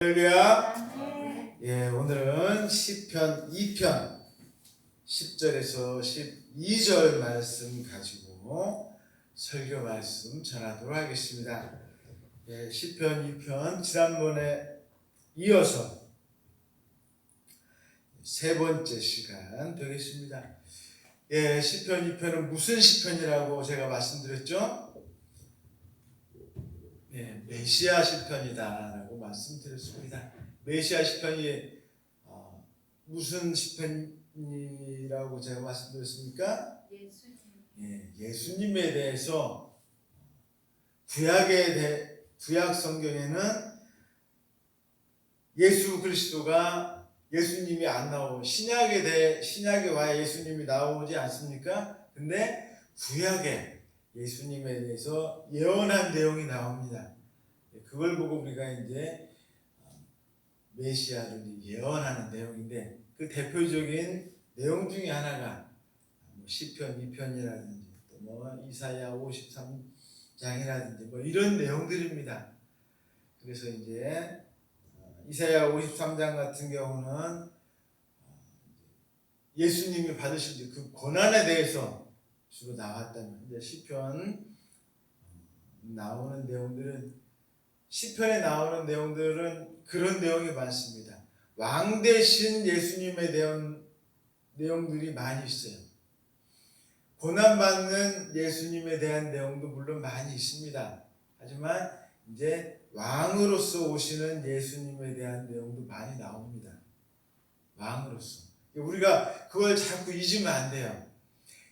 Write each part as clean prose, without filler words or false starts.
할렐루야. 예, 오늘은 시편 2편 10절에서 12절 말씀 가지고 설교 말씀 전하도록 하겠습니다. 예, 시편 2편 지난번에 이어서 세 번째 시간 되겠습니다. 예, 시편 2편은 무슨 시편이라고 제가 말씀드렸죠? 예, 메시아 시편이다라고 말씀드렸습니다. 메시아 시편이 무슨 시편이라고 제가 말씀드렸습니까? 예수님에 대해서 구약 성경에는 예수 그리스도가 예수님이 안 나오고 신약에 와야 예수님이 나오지 않습니까? 근데 구약에 예수님에 대해서 예언한 내용이 나옵니다. 그걸 보고 우리가 이제 메시아를 예언하는 내용인데, 그 대표적인 내용 중에 하나가 시편 2편이라든지 또 이사야 53장이라든지 이런 내용들입니다. 그래서 이제 이사야 53장 같은 경우는 예수님이 받으신 그 고난에 대해서 주로 나왔다면, 이제 시편 나오는 내용들은, 시편에 나오는 내용들은 그런 내용이 많습니다. 왕 대신 예수님에 대한 내용들이 많이 있어요. 고난받는 예수님에 대한 내용도 물론 많이 있습니다. 하지만 이제 왕으로서 오시는 예수님에 대한 내용도 많이 나옵니다. 왕으로서. 우리가 그걸 자꾸 잊으면 안 돼요.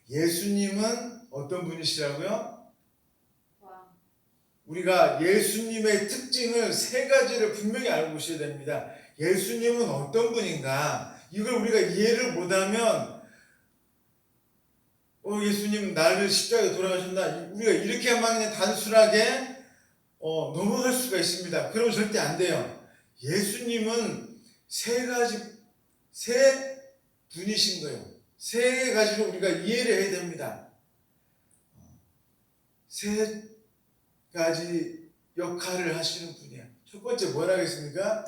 예수님은 어떤 분이시라고요? 우리가 예수님의 특징을 세 가지를 분명히 알고 있어야 됩니다. 예수님은 어떤 분인가? 이걸 우리가 이해를 못하면 예수님 나를 십자가에 돌아가셨나? 우리가 이렇게만 그냥 단순하게 넘어갈 수가 있습니다. 그러면 절대 안 돼요. 예수님은 세 분이신 거예요. 세 가지로 우리가 이해를 해야 됩니다. 세 가지 역할을 하시는 분이야. 첫 번째 뭐라 하겠습니까?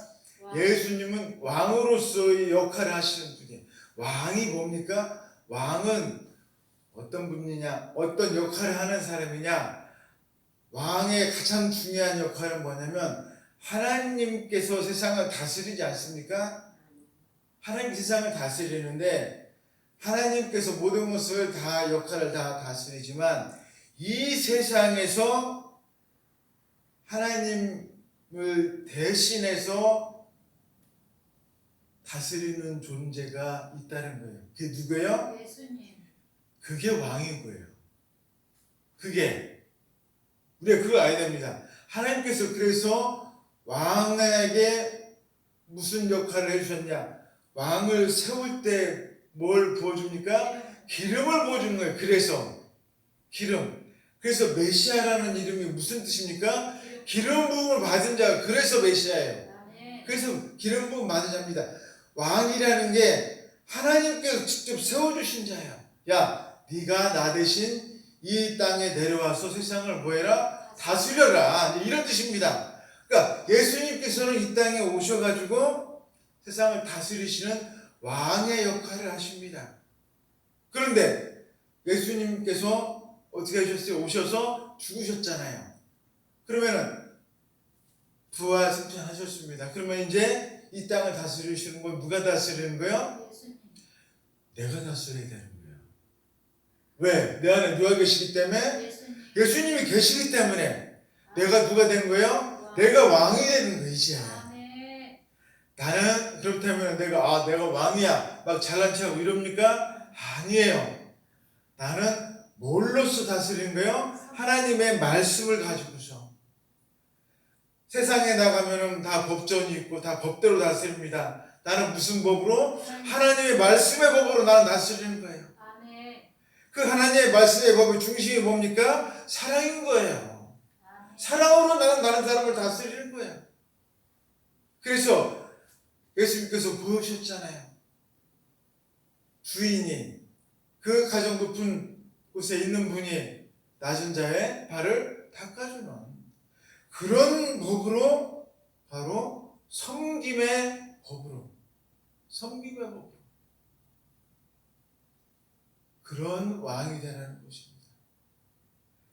예수님은 왕으로서의 역할을 하시는 분이에요. 왕이 뭡니까? 왕은 어떤 분이냐? 어떤 역할을 하는 사람이냐? 왕의 가장 중요한 역할은 뭐냐면, 하나님께서 세상을 다스리지 않습니까? 하나님 세상을 다스리는데, 하나님께서 모든 것을 다 역할을 다 다스리지만, 이 세상에서 하나님을 대신해서 다스리는 존재가 있다는 거예요. 그게 누구예요? 예수님. 그게 왕인 거예요. 우리가 그거 알아야 됩니다. 하나님께서 그래서 왕에게 무슨 역할을 해주셨냐? 왕을 세울 때 뭘 부어줍니까? 기름을 부어주는 거예요. 그래서 메시아라는 이름이 무슨 뜻입니까? 기름 부음을 받은 자, 그래서 메시아예요. 그래서 기름 부음 받은 자입니다. 왕이라는 게 하나님께서 직접 세워주신 자예요. 야, 네가 나 대신 이 땅에 내려와서 세상을 뭐해라? 다스려라. 이런 뜻입니다. 그러니까 예수님께서는 이 땅에 오셔가지고 세상을 다스리시는 왕의 역할을 하십니다. 그런데 예수님께서 어떻게 하셨어요? 오셔서 죽으셨잖아요. 그러면은 부활 승천하셨습니다. 그러면 이제 이 땅을 다스리시는 건 누가 다스리는 거예요? 내가 다스려야 되는 거예요. 왜? 내 안에 누가 계시기 때문에? 예수님이 계시기 때문에 내가 누가 된 거예요? 내가 왕이 되는 거예요, 이제. 나는 그렇다면 내가 왕이야, 막 잘난 척하고 이럽니까? 아니에요. 나는 뭘로써 다스리는 거예요? 하나님의 말씀을 가지고서. 세상에 나가면은 다 법전이 있고 다 법대로 다스립니다. 나는 무슨 법으로? 하나님의 말씀의 법으로 나는 다스리는 거예요. 그 하나님의 말씀의 법의 중심이 뭡니까? 사랑인 거예요. 사랑으로 나는 다른 사람을 다스리는 거예요. 그래서 예수님께서 보여주셨잖아요. 주인이, 그 가장 높은 곳에 있는 분이 낮은 자의 발을 닦아주는 그런 법으로 바로 섬김의 법으로, 섬김의 법으로 그런 왕이 되라는 것입니다.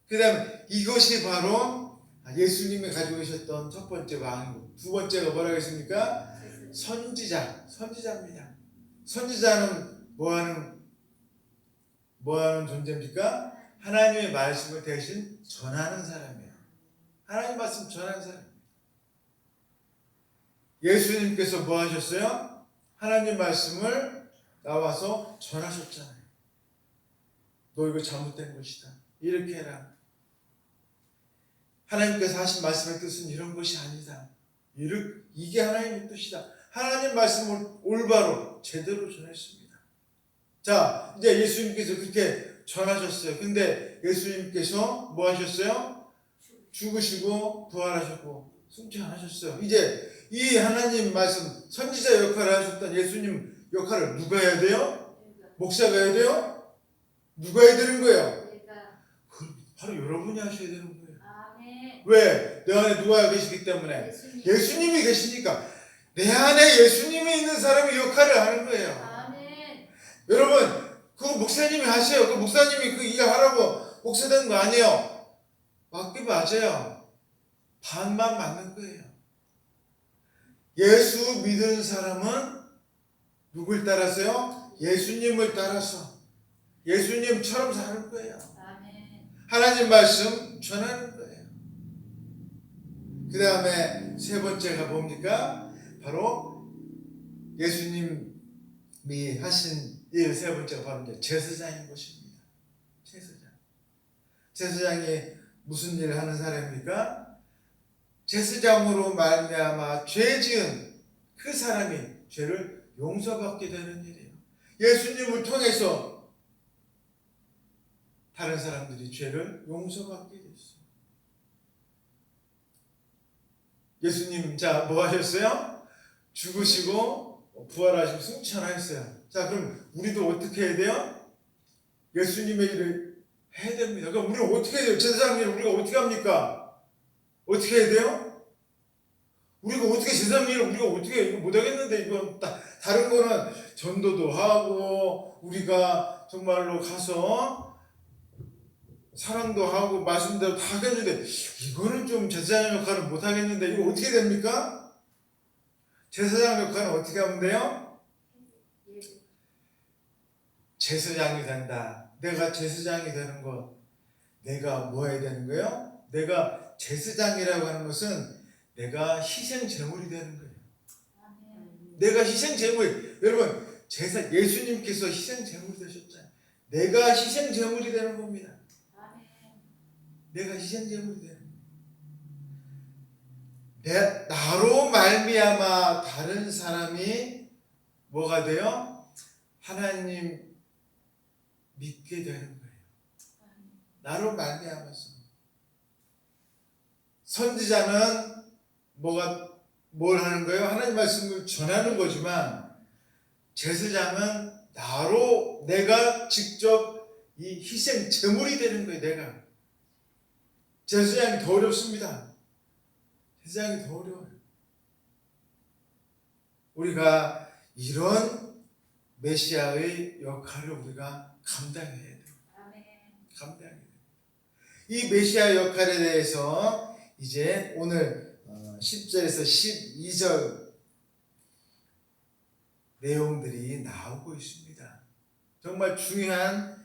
그 다음에 이것이 바로 예수님이 가지고 계셨던 첫 번째 왕이고, 두 번째가 뭐라고 했습니까? 선지자입니다. 선지자는 뭐하는 존재입니까? 하나님의 말씀을 대신 전하는 사람이에요. 하나님 말씀 전하는 사람. 예수님께서 뭐 하셨어요? 하나님 말씀을 나와서 전하셨잖아요. 너 이거 잘못된 것이다. 이렇게 해라. 하나님께서 하신 말씀의 뜻은 이런 것이 아니다. 이게 하나님의 뜻이다. 하나님 말씀을 올바로 제대로 전했습니다. 자, 이제 예수님께서 그렇게 전하셨어요. 근데 예수님께서 뭐 하셨어요? 죽으시고 부활하셨고 승천하셨어요. 이제 이 하나님 말씀 선지자 역할을 하셨던 예수님 역할을 누가 해야 돼요? 목사가 해야 돼요? 누가 해야 되는 거예요? 바로 여러분이 하셔야 되는 거예요. 왜? 내 안에 누가 계시기 때문에. 예수님이 계시니까 내 안에 예수님이 있는 사람이 역할을 하는 거예요. 아멘. 여러분, 그거 목사님이 하세요. 그 목사님이 그 일을 하라고 목사된 거 아니에요. 맞기 맞아요. 반만 맞는 거예요. 예수 믿은 사람은 누굴 따라서요? 예수님을 따라서 예수님처럼 사는 거예요. 아멘. 하나님 하나님 말씀 전하는 거예요. 그 다음에 세 번째가 뭡니까? 바로 예수님이 하신 일 세 번째가 바로 이제 제사장인 것입니다. 제사장이 무슨 일을 하는 사람입니까? 제사장으로 말미암아 죄 지은 그 사람이 죄를 용서받게 되는 일이에요. 예수님을 통해서 다른 사람들이 죄를 용서받게 됐어요. 예수님 뭐 하셨어요? 죽으시고 부활하시고 승천하셨어요. 자, 그럼 우리도 어떻게 해야 돼요? 예수님의 일을 해야 됩니다. 그럼 우리는 어떻게 해야 돼요? 제사장 일을 우리가 어떻게 합니까? 어떻게 해야 돼요? 우리가 어떻게 제사장 일을 우리가 어떻게 이거 못하겠는데 이건 다른 거는 전도도 하고 우리가 정말로 가서 사랑도 하고 말씀대로 다 하겠는데 이거는 좀 제사장 역할을 못하겠는데 이거 어떻게 됩니까? 제사장 역할은 어떻게 하면 돼요? 제사장이 된다. 내가 제사장이 되는 것, 내가 뭐 해야 되는 거예요? 내가 제사장이라고 하는 것은 내가 희생 제물이 되는 거예요. 내가 희생 제물. 여러분, 예수님께서 희생 제물이 되셨잖아요. 내가 희생 제물이 되는 겁니다. 내가 희생 제물이 되는 거예요. 나로 말미암아 다른 사람이 뭐가 돼요? 하나님 믿게 되는 거예요. 나로 말미암아서. 선지자는 뭘 하는 거예요? 하나님 말씀을 전하는 거지만 제사장은 내가 직접 이 희생 제물이 되는 거예요. 내가. 제사장이 더 어렵습니다. 제사장이 더 어려워요. 우리가 이런 메시아의 역할을 우리가 감당해야 돼요. 감당해야 돼요. 이 메시아 역할에 대해서 이제 오늘 10절에서 12절 내용들이 나오고 있습니다. 정말 중요한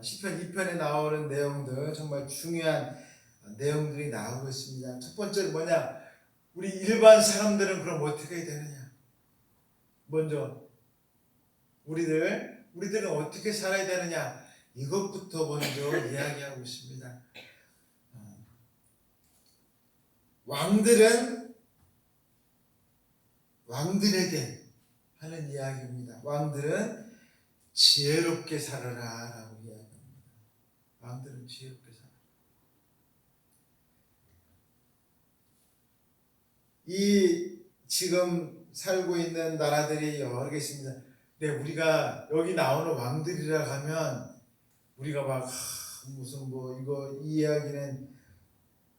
시편 2편에 나오는 내용들, 정말 중요한 내용들이 나오고 있습니다. 첫 번째는 뭐냐? 우리 일반 사람들은 그럼 어떻게 해야 되느냐? 먼저 우리들은 어떻게 살아야 되느냐? 이것부터 먼저 이야기하고 있습니다. 왕들에게 하는 이야기입니다. 왕들은 지혜롭게 살아라 라고 이야기합니다. 왕들은 지혜롭게 살아라. 이 지금 살고 있는 나라들이 여러 개 있습니다. 근데 우리가 여기 나오는 왕들이라 하면 우리가 막 무슨 이 이야기는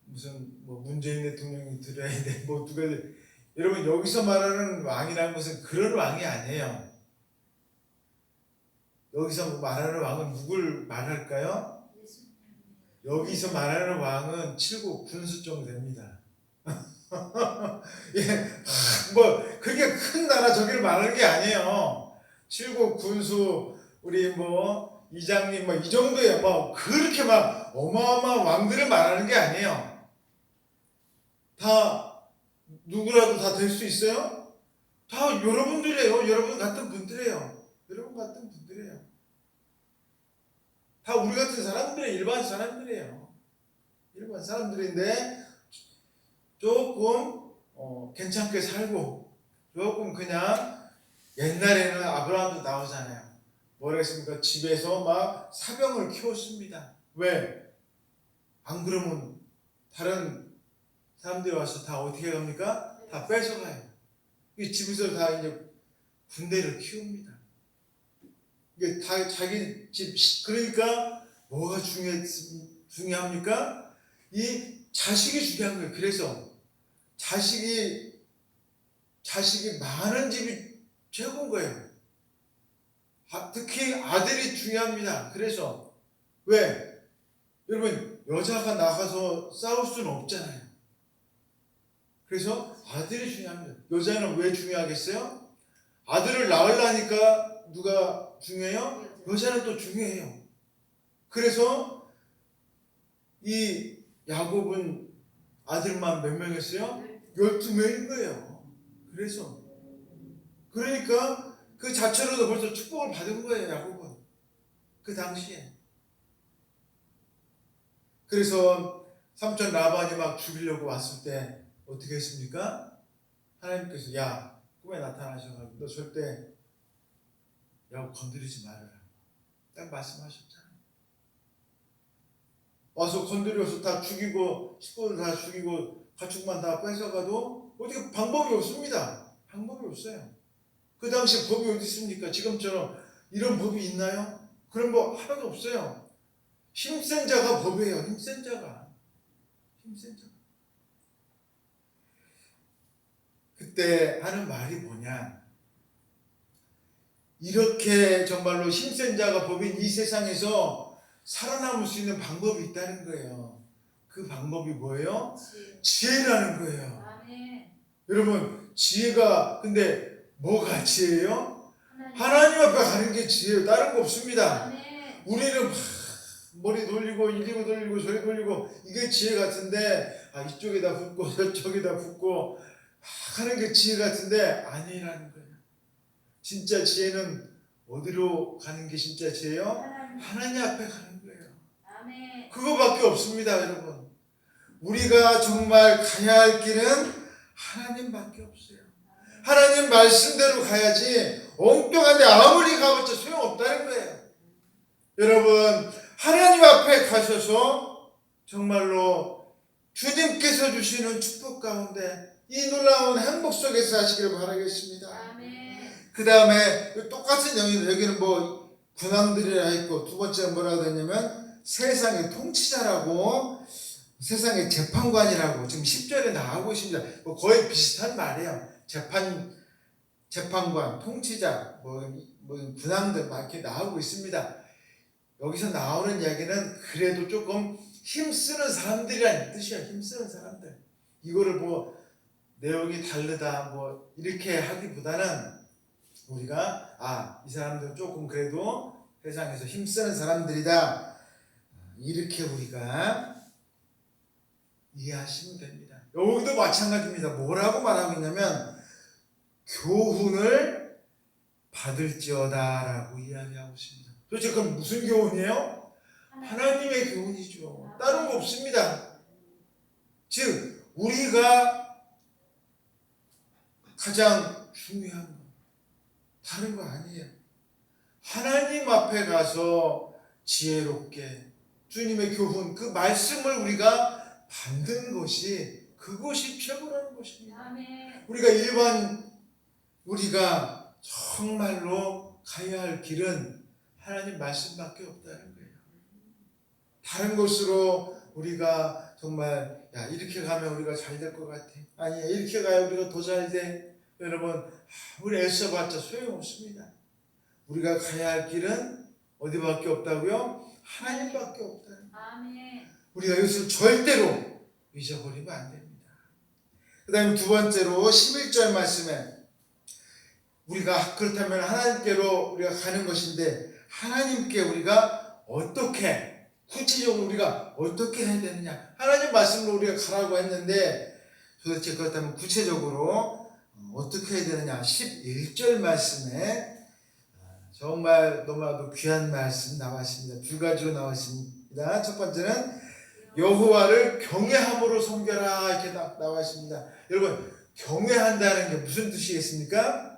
무슨 문재인 대통령이 들어야 돼, 누가 여러분 여기서 말하는 왕이라는 것은 그런 왕이 아니에요. 여기서 말하는 왕은 누굴 말할까요? 여기서 말하는 왕은 칠국 군수 정도 됩니다. 예, 뭐 그게 큰 나라 저기를 말하는 게 아니에요. 칠국 군수 우리 뭐 이장님 뭐 이 정도예요. 뭐 그렇게 막 어마어마한 왕들을 말하는 게 아니에요. 다 누구라도 다 될 수 있어요? 다 여러분들이에요. 여러분 같은 분들이에요. 여러분 같은 분들이에요. 다 우리 같은 사람들이에요. 일반 사람들이에요. 일반 사람들인데 조금 괜찮게 살고 조금 그냥 옛날에는 아브라함도 나오잖아요. 뭐라 했습니까? 집에서 막 사병을 키웠습니다. 왜? 안 그러면 다른 사람들이 와서 다 어떻게 갑니까? 다 뺏어가요. 이 집에서 다 이제 군대를 키웁니다. 이게 다 자기 집, 그러니까 뭐가 중요합니까? 이 자식이 중요한 거예요. 그래서 자식이 많은 집이 최고인 거예요. 특히 아들이 중요합니다. 그래서 왜? 여러분 여자가 나가서 싸울 수는 없잖아요. 그래서 아들이 중요합니다. 여자는 왜 중요하겠어요? 아들을 낳으려니까 누가 중요해요? 여자는 또 중요해요. 그래서 이 야곱은 아들만 몇 명이었어요? 12명인 거예요. 그래서 그러니까 그 자체로도 벌써 축복을 받은 거예요. 야곱은 그 당시에. 그래서 삼촌 라반이 막 죽이려고 왔을 때 어떻게 했습니까? 하나님께서 야 꿈에 나타나셔가지고 너 절대 야곱 건드리지 말아라 딱 말씀하셨잖아요. 와서 건드려서 다 죽이고 식구들 다 죽이고 가축만 다 뺏어가도 어떻게 방법이 없습니다. 방법이 없어요. 그 당시 법이 어디 있습니까? 지금처럼 이런 법이 있나요? 그런 법 하나도 없어요. 힘센 자가 법이에요. 힘센 자가. 그때 하는 말이 뭐냐? 이렇게 정말로 힘센 자가 법인 이 세상에서 살아남을 수 있는 방법이 있다는 거예요. 그 방법이 뭐예요? 지혜라는 거예요. 아멘. 여러분 지혜가 근데 뭐가 지혜예요? 하나님 앞에 가는 게 지혜예요. 다른 거 없습니다. 아멘. 우리는 막 머리 돌리고 이리고 돌리고 저리 돌리고 이게 지혜 같은데 이쪽에다 붓고 저쪽에다 붓고 막 하는 게 지혜 같은데 아니라는 거예요. 진짜 지혜는 어디로 가는 게 진짜 지혜요? 하나님 앞에 가는 거예요. 아멘. 그거밖에 없습니다, 여러분. 우리가 정말 가야 할 길은 하나님밖에 없어요. 하나님 말씀대로 가야지 엉뚱한데 아무리 가봤자 소용없다는 거예요. 여러분 하나님 앞에 가셔서 정말로 주님께서 주시는 축복 가운데 이 놀라운 행복 속에서 하시기를 바라겠습니다. 아멘. 그 다음에 똑같은 여기는 뭐 군왕들이라 했고 두 번째는 뭐라고 했냐면 세상의 통치자라고 세상의 재판관이라고 지금 10절에 나오고 있습니다. 뭐 거의 비슷한 말이에요. 재판관, 통치자, 뭐 군왕들 막 이렇게 나오고 있습니다. 여기서 나오는 이야기는 그래도 조금 힘쓰는 사람들이라는 뜻이에요. 힘쓰는 사람들. 이거를 뭐 내용이 다르다 뭐 이렇게 하기보다는 우리가 이 사람들은 조금 그래도 세상에서 힘쓰는 사람들이다 이렇게 우리가 이해하시면 됩니다. 여기도 마찬가지입니다. 뭐라고 말하고 있냐면 교훈을 받을지어다 라고 이야기하고 있습니다. 도대체 그럼 무슨 교훈이에요? 하나님의 교훈이죠. 다른 거 없습니다. 즉 우리가 가장 중요한 거 다른 거 아니에요. 하나님 앞에 가서 지혜롭게 주님의 교훈 그 말씀을 우리가 받는 것이 그것이 최고라는 것입니다. 아멘. 우리가 정말로 가야 할 길은 하나님 말씀밖에 없다는 거예요. 다른 것으로 우리가 정말 야 이렇게 가면 우리가 잘 될 것 같아. 아니야 이렇게 가야 우리가 더 잘 돼. 여러분 우리 애써봤자 소용없습니다. 우리가 가야 할 길은 어디밖에 없다고요? 하나님밖에 없다. 아멘. 우리가 이것을 절대로 잊어버리면 안 됩니다. 그 다음에 두 번째로 11절 말씀에 우리가 그렇다면 하나님께로 우리가 가는 것인데 하나님께 우리가 어떻게 구체적으로 우리가 어떻게 해야 되느냐. 하나님 말씀으로 우리가 가라고 했는데 도대체 그렇다면 구체적으로 어떻게 해야 되느냐. 11절 말씀에 정말 너무나도 귀한 말씀 나왔습니다. 두 가지로 나왔습니다. 첫 번째는 여호와를 경외함으로 섬겨라 이렇게 나와 있습니다. 여러분 경외한다는 게 무슨 뜻이겠습니까?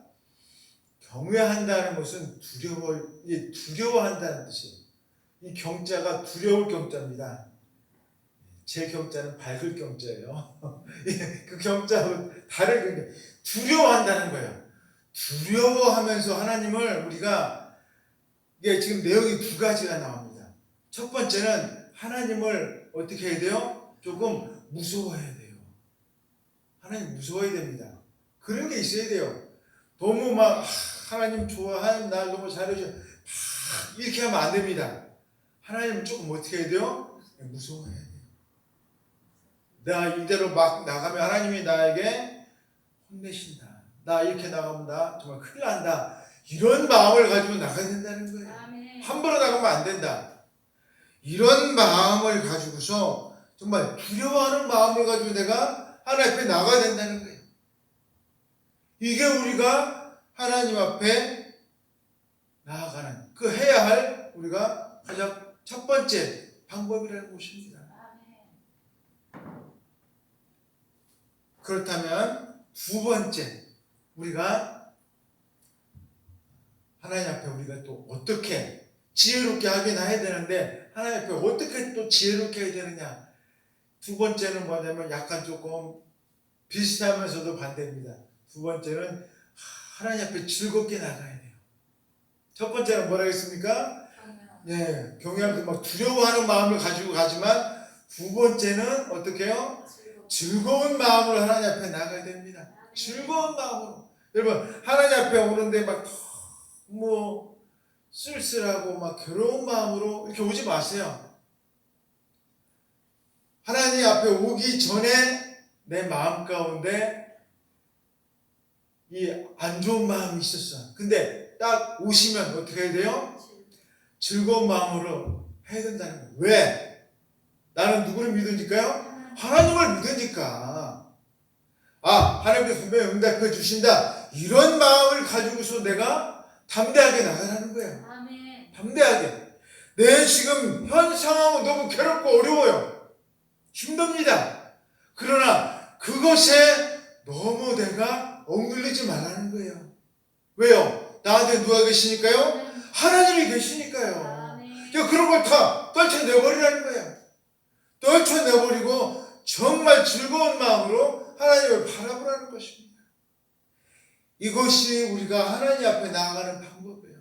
경외한다는 것은 두려워한다는 뜻이에요. 이 경자가 두려울 경자입니다. 제 경자는 밝을 경자예요. 그 경자하고 다르게 두려워한다는 거예요. 두려워하면서 하나님을 우리가 이게 지금 내용이 두 가지가 나옵니다. 첫 번째는 하나님을 어떻게 해야 돼요? 조금 무서워해야 돼요. 하나님 무서워야 됩니다. 그런 게 있어야 돼요. 너무 막 하나님 좋아, 하나님 날 너무 잘해줘 이렇게 하면 안 됩니다. 하나님은 조금 어떻게 해야 돼요? 무서워해야 돼요. 나 이대로 막 나가면 하나님이 나에게 혼내신다. 나 이렇게 나가면 나 정말 큰일 난다. 이런 마음을 가지고 나가야 된다는 거예요. 아멘. 함부로 나가면 안 된다. 이런 마음을 가지고서 정말 두려워하는 마음을 가지고 내가 하나님 앞에 나가야 된다는 거예요. 이게 우리가 하나님 앞에 나아가는 그 해야 할 우리가 가장 첫 번째 방법이라는 것입니다. 그렇다면 두 번째 우리가 하나님 앞에 우리가 또 어떻게 지혜롭게 하긴 해야 되는데 하나님 앞에 어떻게 또 지혜롭게 해야 되느냐. 두 번째는 뭐냐면 약간 조금 비슷하면서도 반대입니다. 두 번째는 하나님 앞에 즐겁게 나가야 돼요. 첫 번째는 뭐라 했습니까? 네, 경외하면서 막 두려워하는 마음을 가지고 가지만 두 번째는 어떻게 해요? 즐거운 마음으로 하나님 앞에 나가야 됩니다. 즐거운 마음으로. 여러분 하나님 앞에 오는데 막 뭐 쓸쓸하고 막 괴로운 마음으로 이렇게 오지 마세요. 하나님 앞에 오기 전에 내 마음 가운데 이 안 좋은 마음이 있었어. 근데 딱 오시면 어떻게 해야 돼요? 즐거운 마음으로 해야 된다는 거예요. 왜? 나는 누구를 믿으니까요? 하나님을 믿으니까. 아, 하나님께서 분명히 응답해 주신다. 이런 마음을 가지고서 내가 담대하게 나가라는 거예요. 아멘. 담대하게. 내 지금 현 상황은 너무 괴롭고 어려워요. 힘듭니다. 그러나 그것에 너무 내가 억눌리지 말라는 거예요. 왜요? 나한테 누가 계시니까요? 하나님이 계시니까요. 아멘. 그런 걸 다 떨쳐내버리라는 거예요. 떨쳐내버리고 정말 즐거운 마음으로 하나님을 바라보라는 것입니다. 이것이 우리가 하나님 앞에 나아가는 방법이에요.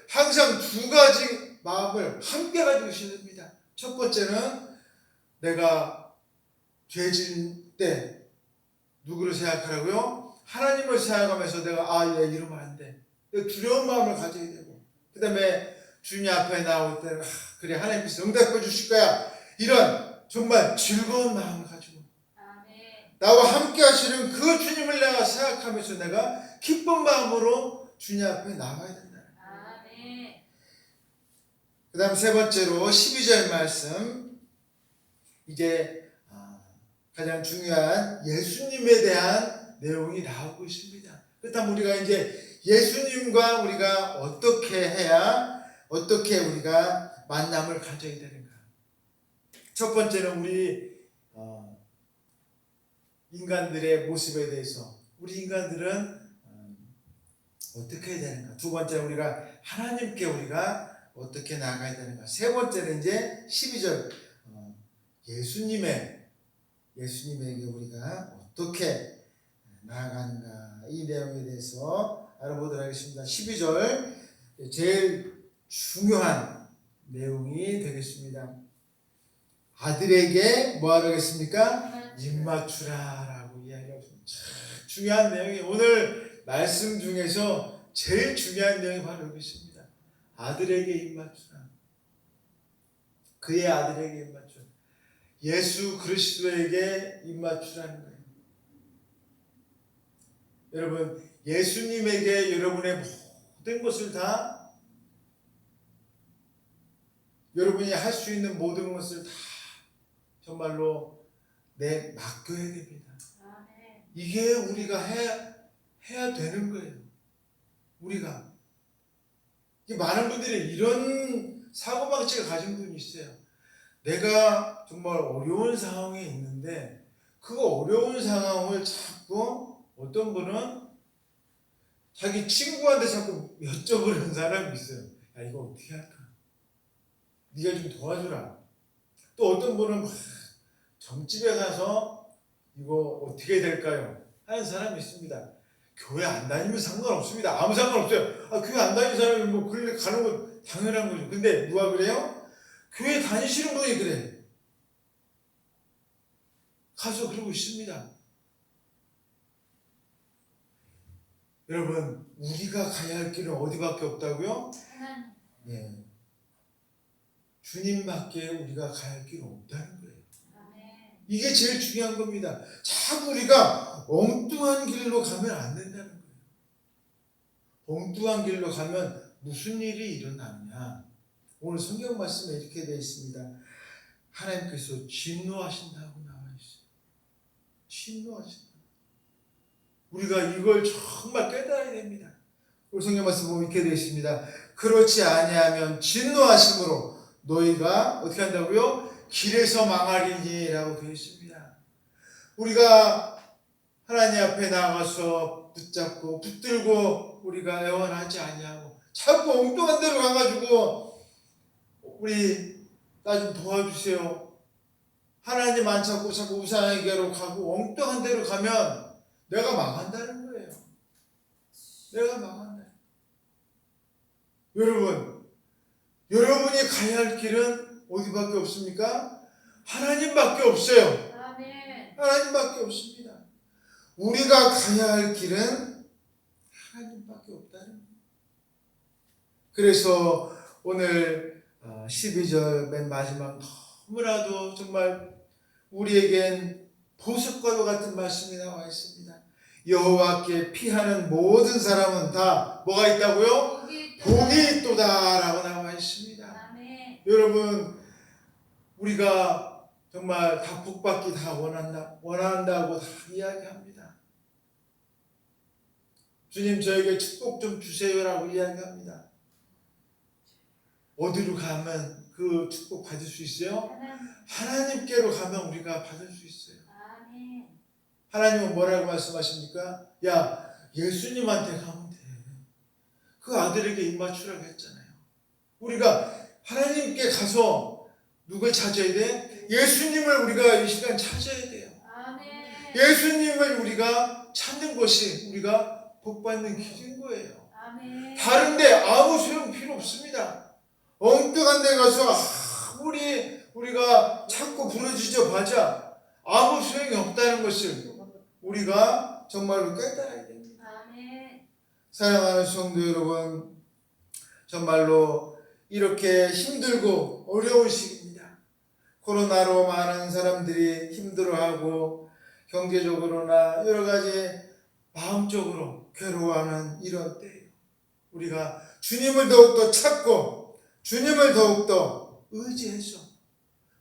항상 두 가지 마음을 함께 가지고 있어야 됩니다. 첫 번째는 내가 죄진 때 누구를 생각하라고요? 하나님을 생각하면서 내가 얘 이러면 안 돼. 두려운 마음을 가져야 되고 그 다음에 주님 앞에 나올 때는 그래 하나님께서 응답해 주실 거야. 이런 정말 즐거운 마음을 가지고 나와 함께 하시는 그 주님을 내가 생각하면서 내가 기쁜 마음으로 주님 앞에 나와야 된다. 그 다음 세 번째로 12절 말씀 이제 가장 중요한 예수님에 대한 내용이 나오고 있습니다. 그렇다면 우리가 이제 예수님과 우리가 어떻게 해야 어떻게 우리가 만남을 가져야 되는가. 첫 번째는 우리 인간들의 모습에 대해서 우리 인간들은 어떻게 해야 되는가. 두 번째는 우리가 하나님께 우리가 어떻게 나아가야 되는가. 세 번째는 이제 12절 예수님에게 우리가 어떻게 나아가는가. 이 내용에 대해서 알아보도록 하겠습니다. 12절 제일 중요한 내용이 되겠습니다. 아들에게 뭐하라 했습니까? 입맞추라라고 이야기하고 있습니다. 참 중요한 내용이 오늘 말씀 중에서 제일 중요한 내용이 바로 이것입니다. 아들에게 입맞추라. 그의 아들에게 입맞추라. 예수 그리스도에게 입맞추라는 거예요. 여러분, 예수님에게 여러분의 모든 것을 다, 여러분이 할 수 있는 모든 것을 다 정말로 맡겨야 됩니다. 아멘. 이게 우리가 해야 되는 거예요. 우리가. 많은 분들이 이런 사고방식을 가진 분이 있어요. 내가 정말 어려운 상황에 있는데 그 어려운 상황을 자꾸 어떤 분은 자기 친구한테 자꾸 여쭤보는 사람이 있어요. 야, 이거 어떻게 할까? 네가 좀 도와주라. 또 어떤 분은 막 점집에 가서 이거 어떻게 될까요? 하는 사람이 있습니다. 교회 안 다니면 상관없습니다. 아무 상관없어요. 교회 안 다니는 사람이 뭐 가는 건 당연한 거죠. 근데 누가 그래요? 교회 다니시는 분이 그래. 가서 그러고 있습니다. 여러분, 우리가 가야 할 길은 어디밖에 없다고요? 하나님. 네. 주님밖에 우리가 가야 할 길은 없다는 거예요. 아멘. 이게 제일 중요한 겁니다. 자꾸 우리가 엉뚱한 길로 가면 안 된다는 거예요. 엉뚱한 길로 가면 무슨 일이 일어나느냐. 오늘 성경 말씀에 이렇게 되어 있습니다. 하나님께서 진노하신다고 나와 있어요. 진노하신다. 우리가 이걸 정말 깨달아야 됩니다. 우리 성경 말씀 보면 이렇게 되어 있습니다. 그렇지 아니하면 진노하심으로 너희가 어떻게 한다고요? 길에서 망하리니라고 되어 있습니다. 우리가 하나님 앞에 나가서 붙잡고 붙들고 우리가 애원하지 아니하고 자꾸 엉뚱한 데로 가가지고 우리 나 좀 도와주세요. 하나님 안 찾고 자꾸 우상에게로 가고 엉뚱한 데로 가면 내가 망한다는 거예요. 내가 망한다. 여러분이 가야 할 길은 어디밖에 없습니까? 하나님밖에 없어요. 아멘. 하나님밖에 없습니다. 우리가 가야 할 길은 하나님밖에 없다는 거예요. 그래서 오늘 12절 맨 마지막 너무나도 정말 우리에겐 보석과도 같은 말씀이 나와 있습니다. 여호와께 피하는 모든 사람은 다 뭐가 있다고요? 복이 있도다라고 나와 있습니다. 아멘. 여러분, 우리가 정말 다 복받기 다 원한다고 다 이야기합니다. 주님 저에게 축복 좀 주세요라고 이야기합니다. 어디로 가면 그 축복 받을 수 있어요? 하나님께로 가면 우리가 받을 수 있어요. 아멘. 하나님은 뭐라고 말씀하십니까? 야, 예수님한테 가면 돼. 그 아들에게 입맞추라고 했잖아요. 우리가 하나님께 가서 누굴 찾아야 돼? 예수님을 우리가 이 시간 찾아야 돼요. 아멘. 예수님을 우리가 찾는 것이 우리가 복받는 길인 거예요. 아멘. 다른데 아무 소용 필요 없습니다. 엉뚱한 데 가서 아무리 우리가 찾고 부르짖어 봐자 아무 소용이 없다는 것을 우리가 정말로 깨달아야 됩니다. 아멘. 사랑하는 성도 여러분, 정말로 이렇게 힘들고 어려운 시기입니다. 코로나로 많은 사람들이 힘들어하고 경제적으로나 여러 가지 마음적으로 괴로워하는 이런 때예요. 우리가 주님을 더욱더 찾고 주님을 더욱더 의지해서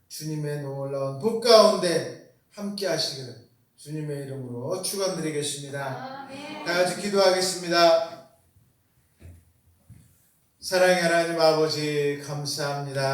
주님의 놀라운 복 가운데 함께 하시기를 주님의 이름으로 축원드리겠습니다. 아멘. 다 같이 기도하겠습니다. 사랑의 하나님 아버지 감사합니다.